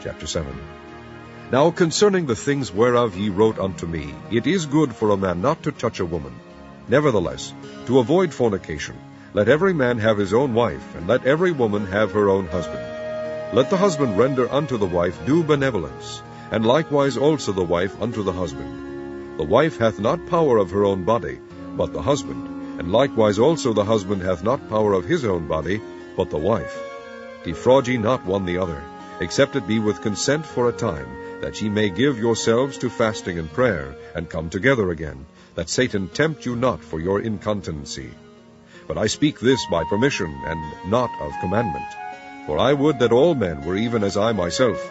Chapter 7. Now concerning the things whereof ye wrote unto me, it is good for a man not to touch a woman. Nevertheless, to avoid fornication, let every man have his own wife, and let every woman have her own husband. Let the husband render unto the wife due benevolence, and likewise also the wife unto the husband. The wife hath not power of her own body, but the husband, and likewise also the husband hath not power of his own body, but the wife. Defraud ye not one the other, except it be with consent for a time, that ye may give yourselves to fasting and prayer, and come together again, that Satan tempt you not for your incontinency. But I speak this by permission, and not of commandment. For I would that all men were even as I myself.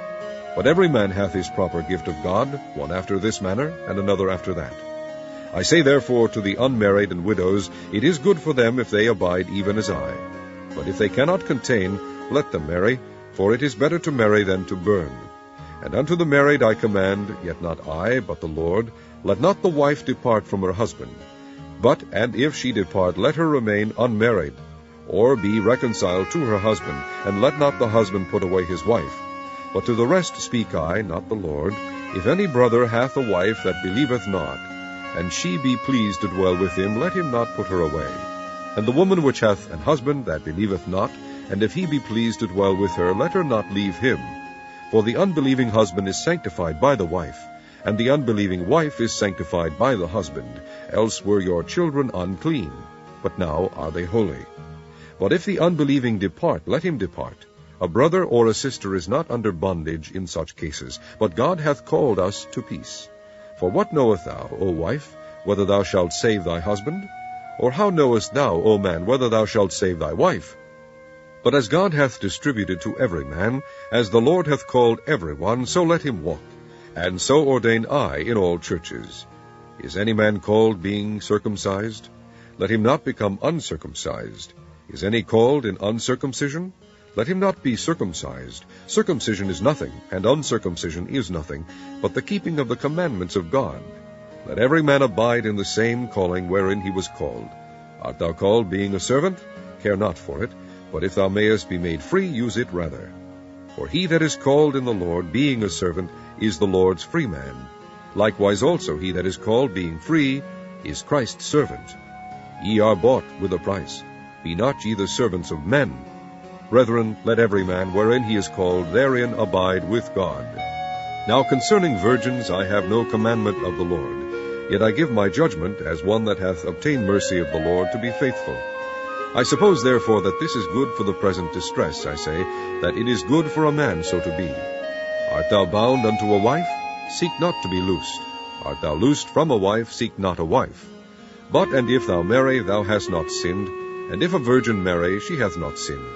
But every man hath his proper gift of God, one after this manner, and another after that. I say therefore to the unmarried and widows, it is good for them if they abide even as I. But if they cannot contain, let them marry, for it is better to marry than to burn. And unto the married I command, yet not I, but the Lord, let not the wife depart from her husband. But, and if she depart, let her remain unmarried, or be reconciled to her husband, and let not the husband put away his wife. But to the rest speak I, not the Lord, if any brother hath a wife that believeth not, and she be pleased to dwell with him, let him not put her away. And the woman which hath an husband that believeth not, and if he be pleased to dwell with her, let her not leave him. For the unbelieving husband is sanctified by the wife, and the unbelieving wife is sanctified by the husband, else were your children unclean, but now are they holy. But if the unbelieving depart, let him depart. A brother or a sister is not under bondage in such cases, but God hath called us to peace. For what knowest thou, O wife, whether thou shalt save thy husband? Or how knowest thou, O man, whether thou shalt save thy wife? But as God hath distributed to every man, as the Lord hath called every one, so let him walk. And so ordain I in all churches. Is any man called being circumcised? Let him not become uncircumcised. Is any called in uncircumcision? Let him not be circumcised. Circumcision is nothing, and uncircumcision is nothing, but the keeping of the commandments of God. Let every man abide in the same calling wherein he was called. Art thou called being a servant? Care not for it, but if thou mayest be made free, use it rather. For he that is called in the Lord, being a servant, is the Lord's free man. Likewise also he that is called being free, is Christ's servant. Ye are bought with a price. Be not ye the servants of men. Brethren, let every man, wherein he is called, therein abide with God. Now concerning virgins I have no commandment of the Lord, yet I give my judgment, as one that hath obtained mercy of the Lord, to be faithful. I suppose therefore that this is good for the present distress, I say, that it is good for a man so to be. Art thou bound unto a wife? Seek not to be loosed. Art thou loosed from a wife? Seek not a wife. But, and if thou marry, thou hast not sinned, and if a virgin marry, she hath not sinned.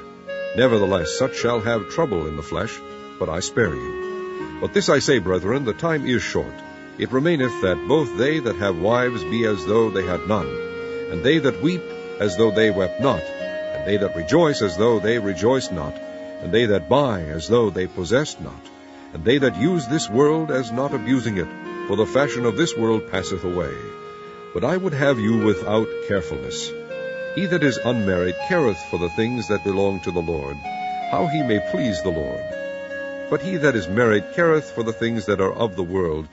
Nevertheless, such shall have trouble in the flesh, but I spare you. But this I say, brethren, the time is short. It remaineth that both they that have wives be as though they had none, and they that weep as though they wept not, and they that rejoice as though they rejoiced not, and they that buy as though they possessed not, and they that use this world as not abusing it, for the fashion of this world passeth away. But I would have you without carefulness. He that is unmarried careth for the things that belong to the Lord, how he may please the Lord. But he that is married careth for the things that are of the world,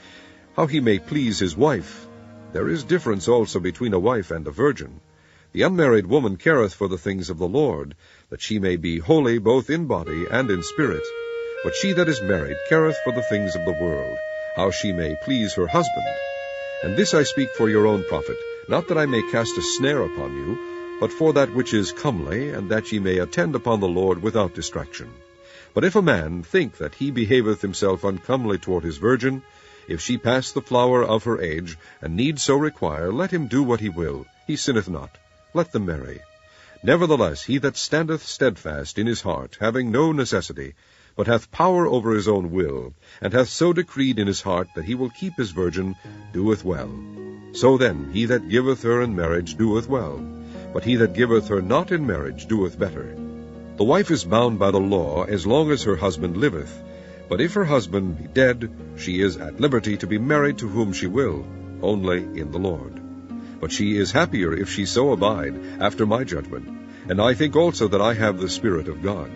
how he may please his wife. There is difference also between a wife and a virgin. The unmarried woman careth for the things of the Lord, that she may be holy both in body and in spirit. But she that is married careth for the things of the world, how she may please her husband. And this I speak for your own profit, not that I may cast a snare upon you, but for that which is comely, and that ye may attend upon the Lord without distraction. But if a man think that he behaveth himself uncomely toward his virgin, if she pass the flower of her age, and need so require, let him do what he will, he sinneth not. Let them marry. Nevertheless, he that standeth steadfast in his heart, having no necessity, but hath power over his own will, and hath so decreed in his heart that he will keep his virgin, doeth well. So then, he that giveth her in marriage doeth well, but he that giveth her not in marriage doeth better. The wife is bound by the law as long as her husband liveth, but if her husband be dead, she is at liberty to be married to whom she will, only in the Lord. But she is happier if she so abide, after my judgment, and I think also that I have the Spirit of God.